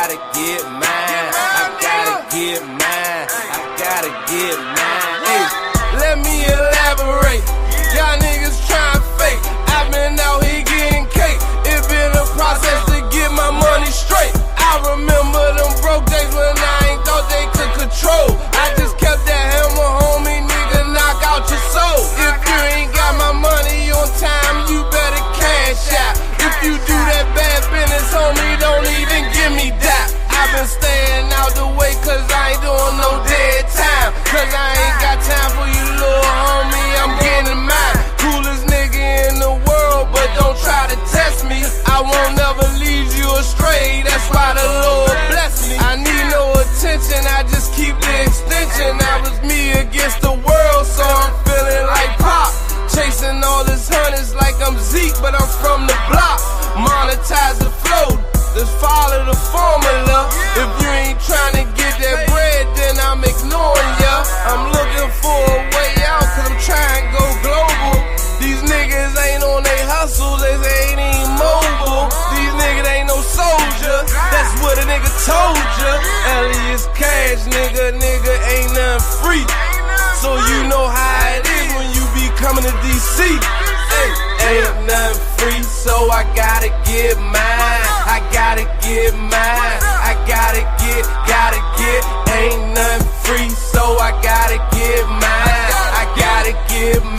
gotta get mine. I gotta get mine. I gotta get mine. Hey, let me elaborate. Y'all niggas trying fake. I've been out here getting cake. It been a process to get my money straight. I remember them broke days when I ain't thought they could control. I just kept that hammer, homie, nigga, knock out your soul. If you ain't got my money on time, you better cash out. If you do that bad business, homie, don't even give me that. I've been staying out the way cause I ain't doing no dead time. Cause I ain't got time for you, little homie, I'm getting mine. Coolest nigga in the world, but don't try to test me. I won't never lead you astray, that's why the Lord bless me. I need no attention, I just keep the extension. I was me against the world, so I'm feeling like Pop. Chasing all this hundreds like I'm Zeke, but I'm from the block. Monetize the flow, just follow the formula. If you ain't trying to get that bread, then I'm ignoring ya. I'm looking for a way out, cause I'm trying to go global. These niggas ain't on they hustle, they ain't even mobile. These niggas ain't no soldier, that's what a nigga told ya. Elias Cash, nigga ain't nothing free. So you know how it is when you be coming to DC. Hey, ain't nothing free, so I gotta get mine. I gotta get mine. I gotta get. Ain't nothing free, so I gotta get mine. I gotta get mine.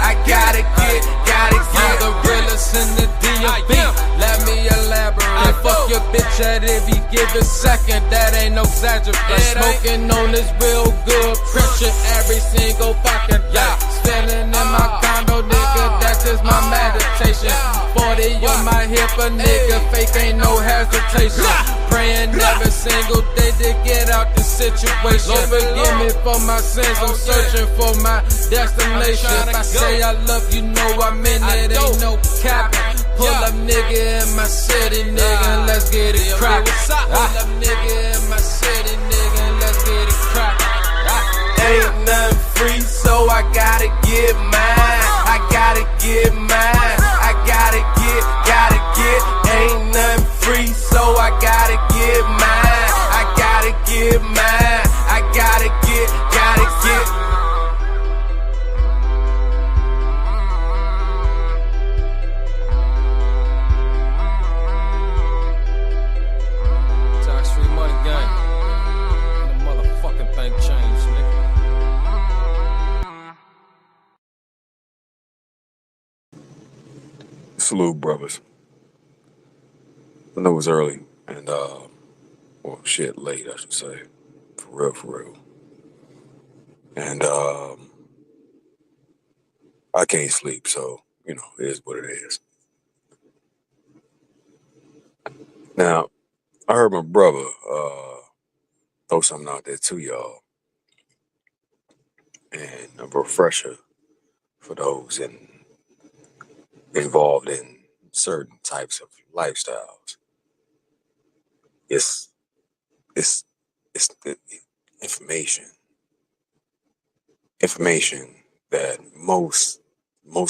I gotta get. I'm the realest in the D.O.B. Let me elaborate. Fuck your bitch at every given second, that ain't no exaggeration. Smoking on this real good pressure every single fucking day. Standing in my condo, nigga, that's just my meditation. 40 on my hip, a nigga, fake ain't no hesitation. Praying every single day to get out the situation. Lord forgive me for my sins, I'm searching for my destination. If I say I love you, know I mean it, ain't no capping. Pull up nigga in my city, nigga, let's get it crackin'. Pull up nigga in my city, nigga, let's get it crackin'. Ain't nothing free, so I gotta get mine. I gotta get mine. I gotta get. Ain't nothing free, so I gotta get mine. I gotta get mine. I gotta get. Tax free money gang. And the motherfucking thing changed, nigga. Salute, brothers. I know it's early and well, shit, late, I should say. For real. And I can't sleep, so you know, it is what it is. Now, I heard my brother throw something out there to y'all, and a refresher for those involved in certain types of lifestyles. It's the information that most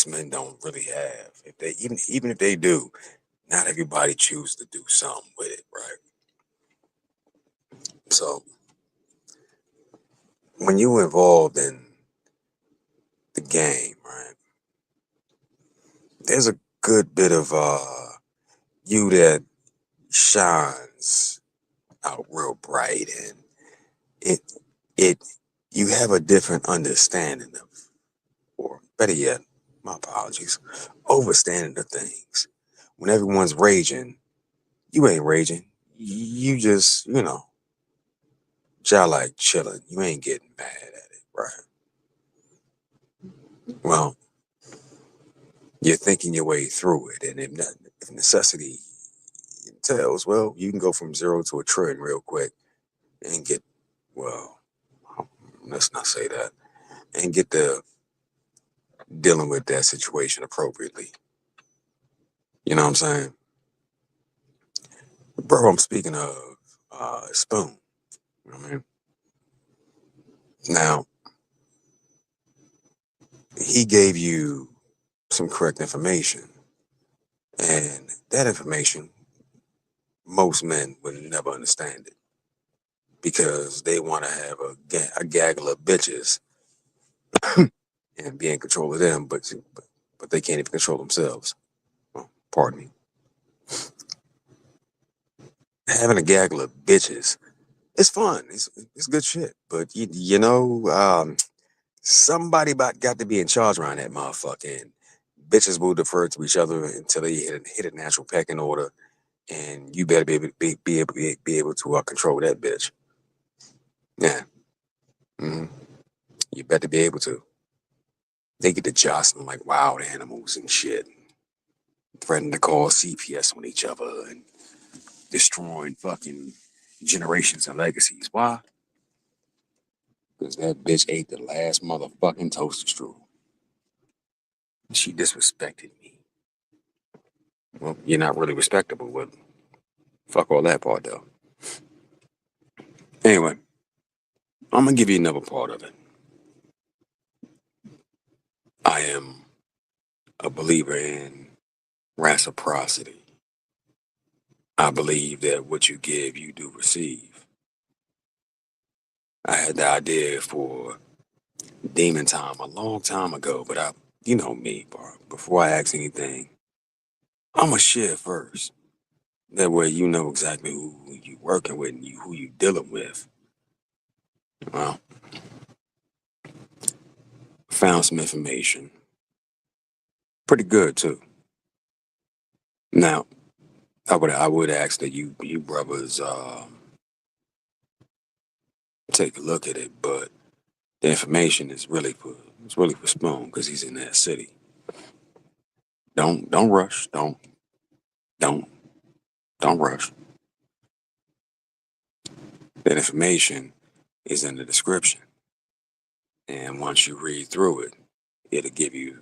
men don't really have. If they even if they do, not everybody chooses to do something with it, right? So when you involved in the game, right, there's a good bit of you that shines out real bright, and it you have a different understanding of, or better yet, my apologies, overstanding of things. When everyone's raging, you ain't raging. You just, y'all like chilling. You ain't getting mad at it, right? Well, you're thinking your way through it, and if necessity entails, well, you can go from 0 to a trillion real quick and get, well, let's not say that, and get the dealing with that situation appropriately. You know what I'm saying? Bro, I'm speaking of Spoon. You know what I mean? Now, he gave you some correct information, and that information most men would never understand it because they want to have a gaggle of bitches and be in control of them, but they can't even control themselves. Oh, pardon me. Having a gaggle of bitches, it's fun. It's good shit. But somebody got to be in charge around that motherfucker. And bitches will defer to each other until they hit a natural pecking order, and you better be able to control that bitch. Yeah, you better be able to. They get to jostling like wild animals and shit, threatening to call CPS on each other and destroying fucking generations and legacies. Why? Because that bitch ate the last motherfucking toaster strudel. She disrespected me. Well, you're not really respectable, but fuck all that part though. Anyway, I'm gonna give you another part of it. I am a believer in reciprocity. I believe that what you give, you do receive. I had the idea for Demon Time a long time ago, but you know me, bro. Before I ask anything, I'm gonna share first. That way you know exactly who you working with and who you dealing with. Well, found some information. Pretty good too. Now, I would ask that you brothers take a look at it, but the information is really for Spoon because he's in that city. Don't rush. Don't don't rush. That information is in the description, and once you read through it, it'll give you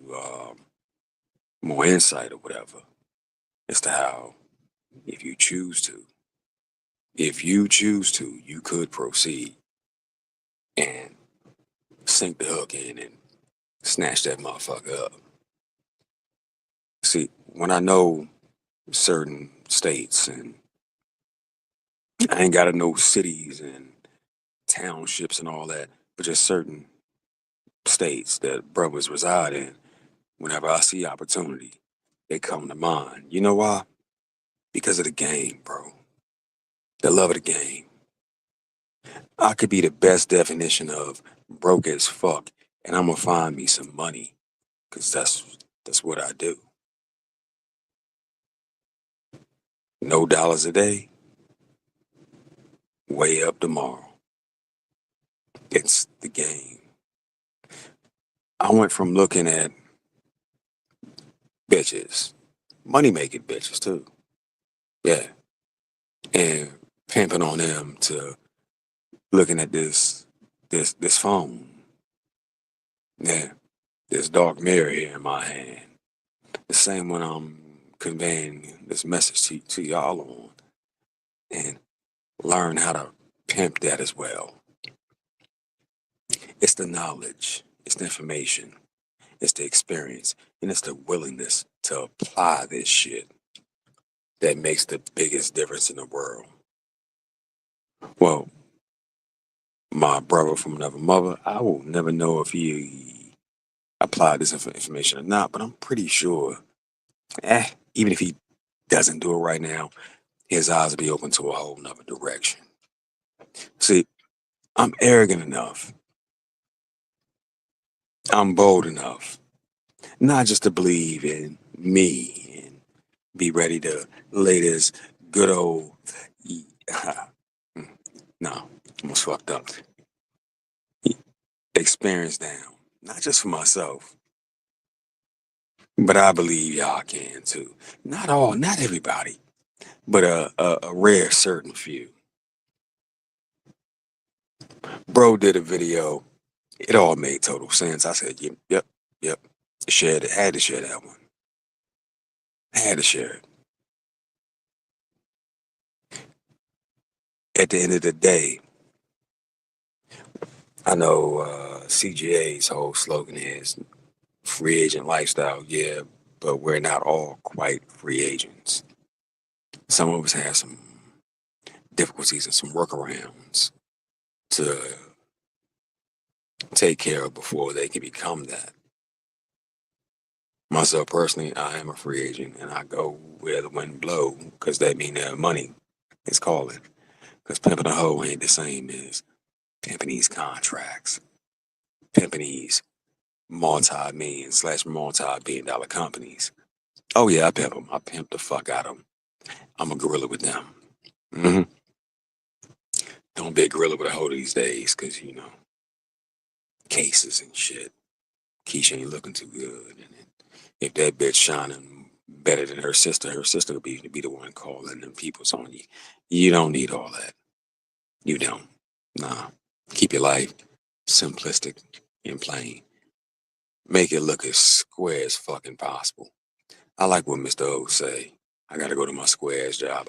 more insight or whatever as to how, if you choose to, you could proceed and sink the hook in and snatch that motherfucker up. See, when I know certain states, and I ain't gotta know cities and townships and all that, but just certain states that brothers reside in, whenever I see opportunity, they come to mind. You know why? Because of the game, bro. The love of the game. I could be the best definition of broke as fuck, and I'm gonna find me some money, cause that's what I do. No dollars a day, way up tomorrow. It's the game. I went from looking at bitches, money making bitches too. Yeah. And pimping on them to looking at this phone. Yeah. This dark mirror here in my hand. The same one I'm conveying this message to y'all on. And learn how to pimp that as well. It's the knowledge, it's the information, it's the experience, and it's the willingness to apply this shit that makes the biggest difference in the world. Well, my brother from another mother, I will never know if he applied this information or not, but I'm pretty sure, even if he doesn't do it right now, his eyes will be open to a whole nother direction. See, I'm arrogant enough, I'm bold enough, not just to believe in me and be ready to lay this good old, no, almost fucked up, experience down, not just for myself, but I believe y'all can too. Not all, not everybody, but a rare certain few. Bro did a video. It all made total sense. I said, yep. Shared it. Had to share that one. Had to share it. At the end of the day, I know CGA's whole slogan is free agent lifestyle. Yeah, but we're not all quite free agents. Some of us have some difficulties and some workarounds to take care of before they can become that. Myself personally, I am a free agent and I go where the wind blow because that means that money is calling. Because pimping a hoe ain't the same as pimping these contracts, pimping these multi-million / multi-billion dollar companies. Oh yeah, I pimp them. I pimp the fuck out of them. I'm a gorilla with them. hmm Don't be a gorilla with a hoe these days because, cases and shit. Keisha ain't looking too good. And if that bitch shining better than her sister will be the one calling them peoples on you. You don't need all that. You don't. Nah. Keep your life simplistic and plain. Make it look as square as fucking possible. I like what Mr. O say. I gotta go to my squares job.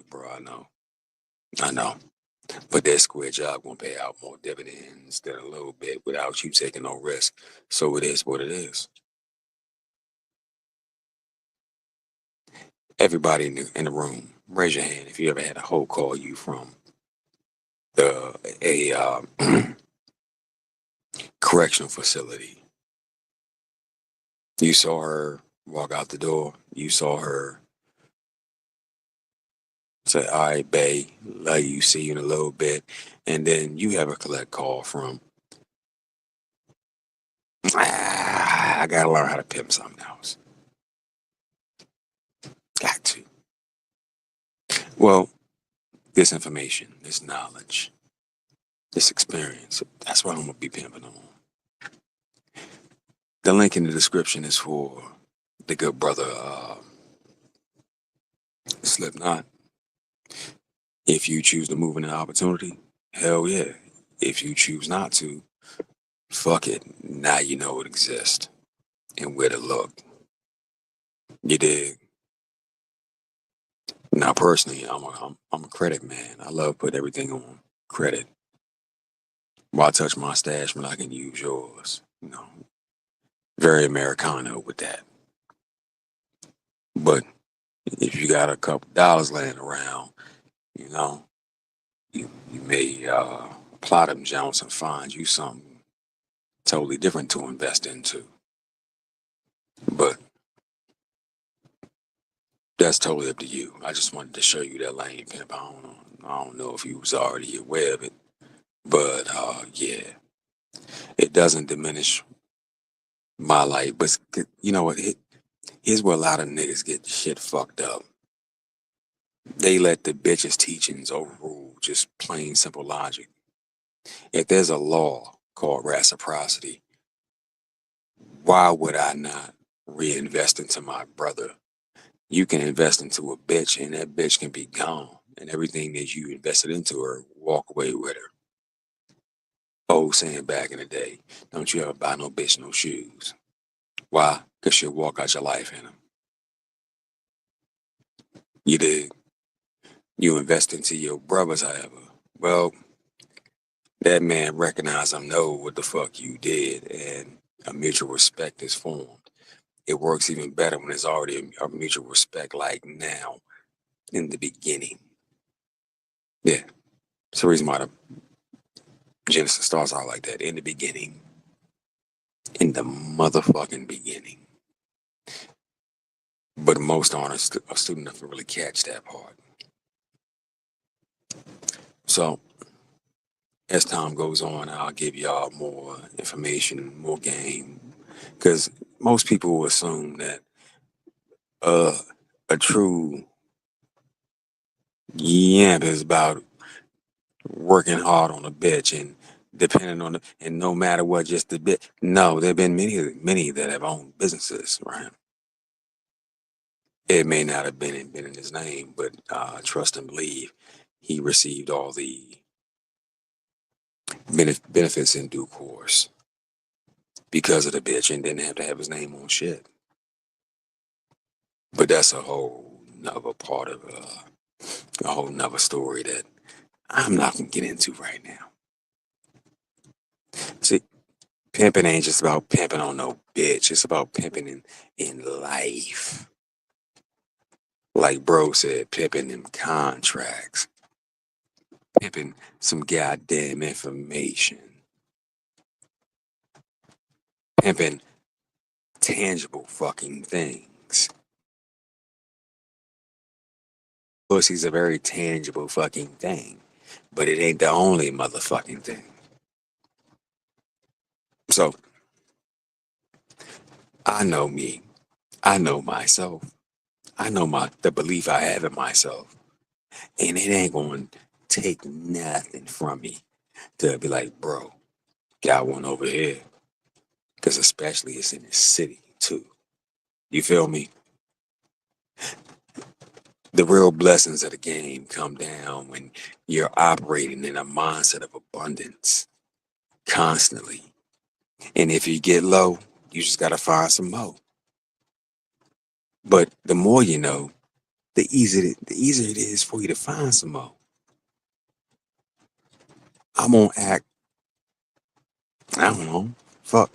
Bro, I know. But that square job gonna pay out more dividends than a little bit without you taking no risk. So it is what it is. Everybody in the room, raise your hand if you ever had a hoe call you from a correctional facility. You saw her walk out the door. You saw her say, "All right, babe, love you. See you in a little bit," and then you have a collect call from, I gotta learn how to pimp something else. Got to. Well, this information, this knowledge, this experience, that's what I'm gonna be pimping on. The link in the description is for the good brother Slipknot. If you choose to move in an opportunity, hell yeah. If you choose not to, fuck it. Now you know it exists and where to look. You dig? Now, personally, I'm a credit man. I love putting everything on credit. Why touch my stash when I can use yours? Very Americano with that. But if you got a couple dollars laying around, you know, you may apply them Jones and find you something totally different to invest into. But that's totally up to you. I just wanted to show you that lane, pimp. I don't know if you was already aware of it, but yeah, it doesn't diminish my life. But you know what? Here's where a lot of niggas get shit fucked up. They let the bitches' teachings overrule just plain simple logic. If there's a law called reciprocity, why would I not reinvest into my brother? You can invest into a bitch and that bitch can be gone. And everything that you invested into her, walk away with her. Old saying back in the day, don't you ever buy no bitch no shoes. Why? Because she'll walk out your life in them. You dig? You invest into your brothers, however. Well, that man recognize him, know what the fuck you did, and a mutual respect is formed. It works even better when there's already a mutual respect like now in the beginning. Yeah. It's the reason why the Genesis starts out like that. In the beginning. In the motherfucking beginning. But most aren't a student enough to really catch that part. So as time goes on, I'll give y'all more information, more game. Because most people will assume that a true yamp is about working hard on a bitch and depending on and no matter what, just a bit. No, there have been many that have owned businesses, right? It may not have been in his name, but trust and believe he received all the benefits in due course because of the bitch and didn't have to have his name on shit. But that's a whole nother part of a whole nother story that I'm not gonna get into right now. See, pimping ain't just about pimping on no bitch. It's about pimping in life. Like bro said, pimping them contracts. pimping some goddamn information, pimping tangible fucking things. Pussy's a very tangible fucking thing, but it ain't the only motherfucking thing. So I know me. I know myself. I know the belief I have in myself, and it ain't gonna take nothing from me to be like, bro, got one over here. Because especially it's in the city too. You feel me? The real blessings of the game come down when you're operating in a mindset of abundance constantly. And if you get low, you just gotta find some more. But the more you know, the easier it is for you to find some more. I'm gonna act, I don't know, fuck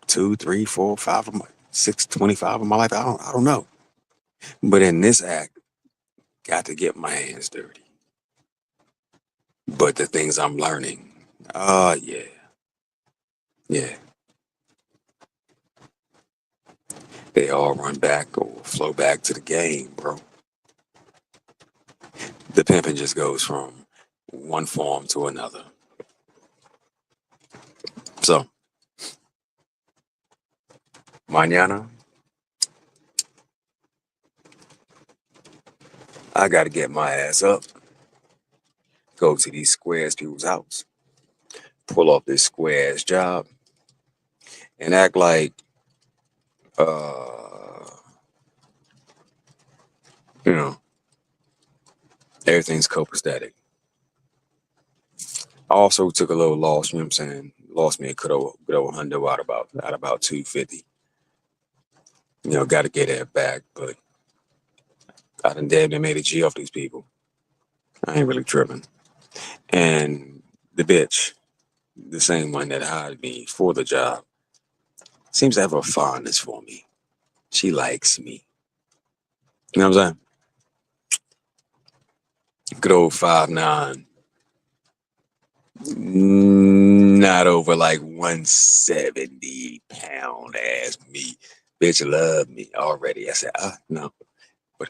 2, 3, 4, 5 of my 6, 25 of my life. I don't know. But in this act, got to get my hands dirty. But the things I'm learning, yeah. Yeah. They all run back or flow back to the game, bro. The pimping just goes from one form to another. So, mañana, I gotta get my ass up, go to these square ass people's house, pull off this square ass job, and act like, you know, everything's copacetic. I also took a little loss, you know what I'm saying? Lost me a good old hundo out about 250. You know, gotta get that back, but I done damn near made a G off these people. I ain't really tripping. And the bitch, the same one that hired me for the job, seems to have a fondness for me. She likes me. You know what I'm saying? Good old 5'9". Not over like 170-pound ass me. Bitch love me already. I said, no. But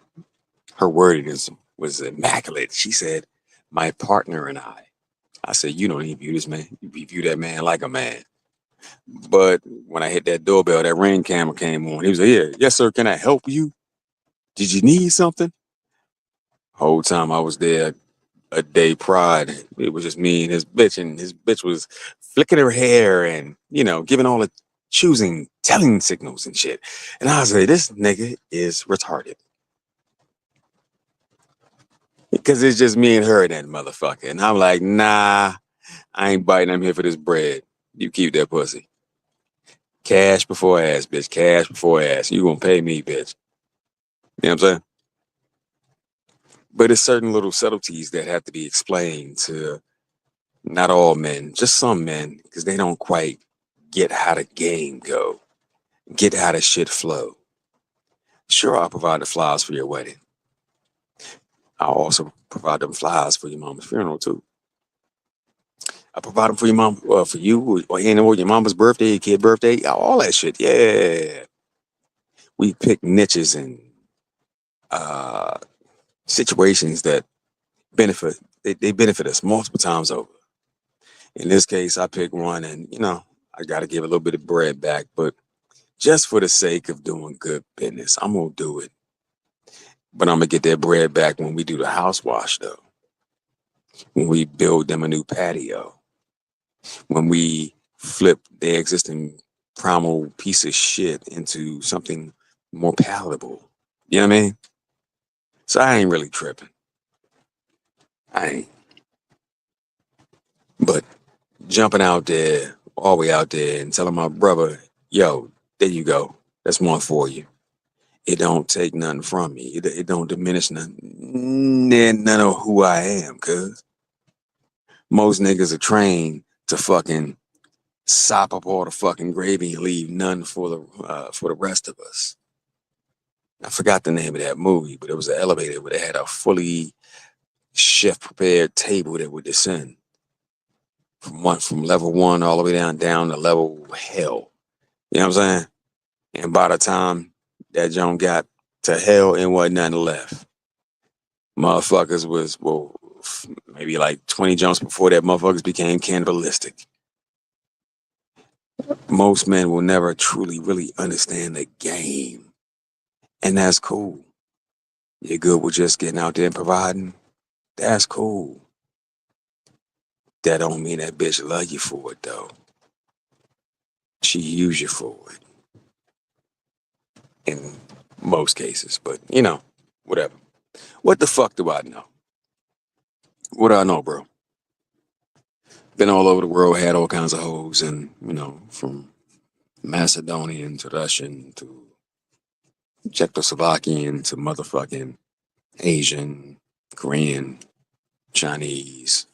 her wording was immaculate. She said, my partner and I. I said, you don't even view this man. You view that man like a man. But when I hit that doorbell, that ring camera came on. He was like, yeah, yes, sir. Can I help you? Did you need something? Whole time I was there a day prior, it was just me and his bitch, and his bitch was flicking her hair and, you know, giving all the telling signals and shit. And I was like, this nigga is retarded. Because it's just me and her and that motherfucker. And I'm like, nah, I ain't biting. I'm here for this bread. You keep that pussy. Cash before ass, bitch. Cash before ass. You gonna pay me, bitch. You know what I'm saying? But it's certain little subtleties that have to be explained to not all men, just some men, because they don't quite get how the game go, get how the shit flow. Sure, I'll provide the flowers for your wedding. I'll also provide them flowers for your mama's funeral too. I provide them for your mom, for you, or your mama's birthday, your kid's birthday, all that shit. Yeah, we pick niches and situations that benefit. They benefit us multiple times over. In this case, I pick one, and you know, I got to give a little bit of bread back, but just for the sake of doing good business, I'm gonna do it. But I'm gonna get that bread back when we do the house wash, though. When we build them a new patio, when we flip their existing primal piece of shit into something more palatable. You know what I mean? So I ain't really tripping. I ain't. But jumping out there, all the way out there, and telling my brother, yo, there you go. That's one for you. It don't take nothing from me. It don't diminish none of who I am, cuz. Most niggas are trained to fucking sop up all the fucking gravy and leave none for the rest of us. I forgot the name of that movie, but it was an elevator where they had a fully chef prepared table that would descend from level one all the way down to level hell. You know what I'm saying? And by the time that Joan got to hell, and wasn't nothing left. Motherfuckers was, well, maybe like 20 jumps before that, motherfuckers became cannibalistic. Most men will never truly, really understand the game. And that's cool. You're good with just getting out there and providing. That's cool. That don't mean that bitch love you for it, though. She use you for it. In most cases, but you know, whatever. What the fuck do I know? What do I know, bro? Been all over the world, had all kinds of hoes, and you know, from Macedonian to Russian to Czechoslovakian to motherfucking Asian, Korean, Chinese,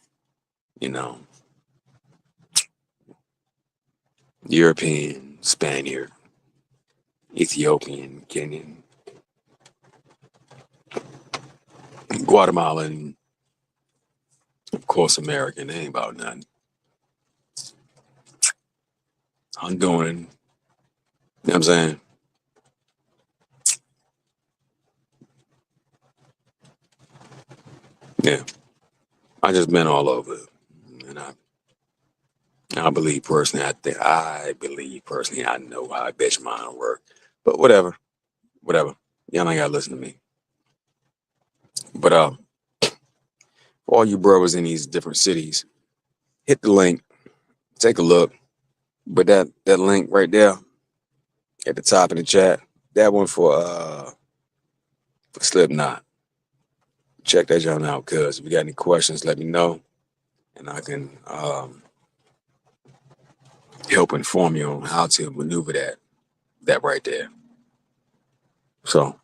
you know, European, Spaniard, Ethiopian, Kenyan, Guatemalan, of course, American. They ain't about nothing. Honduran, you know what I'm saying? Yeah, I just been all over, and I believe personally, I believe personally, I know how a bitch mind work. But whatever. Y'all ain't gotta listen to me. But for all you brothers in these different cities, hit the link, take a look. But that link right there at the top of the chat, that one for Slipknot. Check that joint out, cuz if you got any questions, let me know. And I can help inform you on how to maneuver that right there. So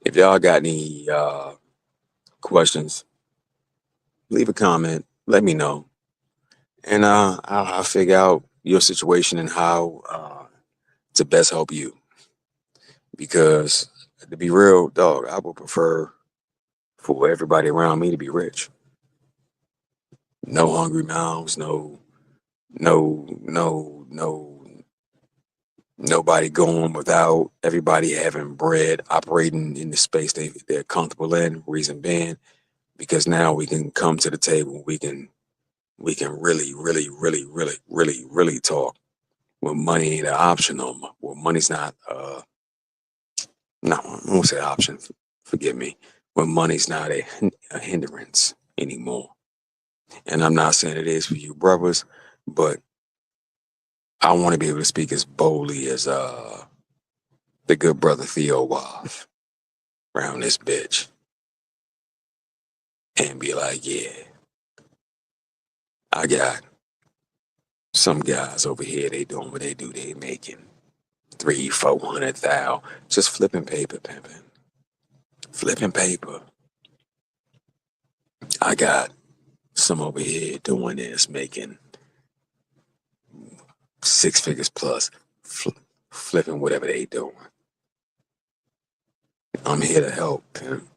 if y'all got any questions, leave a comment, let me know. And I'll figure out your situation and how to best help you. Because to be real, dog, I would prefer for everybody around me to be rich. No hungry mouths, nobody going without, everybody having bread, operating in the space they're comfortable in. Reason being, because now we can come to the table, we can really talk. When money ain't an option no more. Well, money's not no, I won't say option, forgive me. When money's not a hindrance anymore. And I'm not saying it is for you brothers, but I want to be able to speak as boldly as the good brother Theo Waff around this bitch. And be like, yeah, I got some guys over here, they doing what they do, they making 300,000-400,000 just flipping paper, pimping. Flipping paper. I got some over here doing this, making 6 figures plus, flipping whatever they doing. I'm here to help, pimp.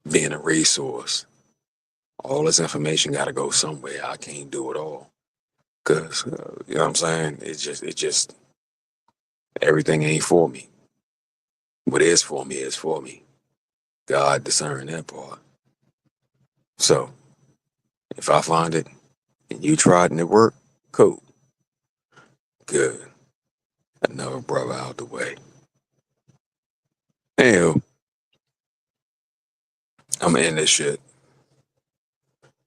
Being a resource. All this information got to go somewhere. I can't do it all. Because, you know what I'm saying? It just, everything ain't for me. What is for me is for me. God discern that part. So, if I find it and you tried and it worked, cool. Good. Another brother out the way. Anywho, I'm gonna end this shit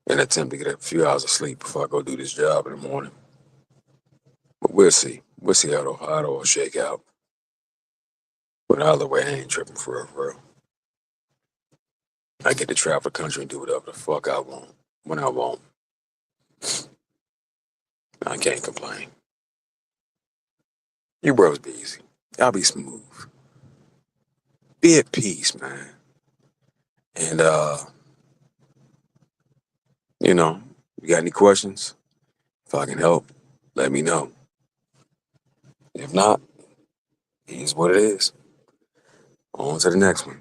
in an attempt to get a few hours of sleep before I go do this job in the morning. But we'll see. We'll see how it all shake out. But either way, I ain't tripping for real. I get to travel the country and do whatever the fuck I want, when I want. I can't complain. You bros be easy. Y'all be smooth. Be at peace, man. And you know, you got any questions? If I can help, let me know. If not, it is what it is. On to the next one.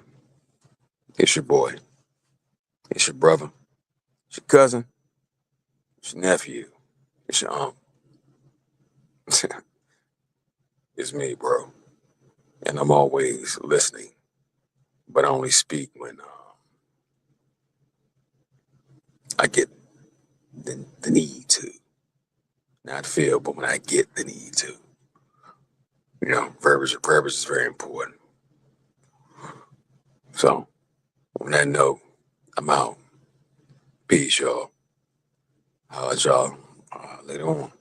It's your boy. It's your brother. It's your cousin. It's your nephew. It's your uncle. It's me, bro. And I'm always listening, but I only speak when I get the need to. Not feel, but when I get the need to. You know, verbiage is very important. So, on that note, I'm out. Peace, y'all. I'll let y'all later on.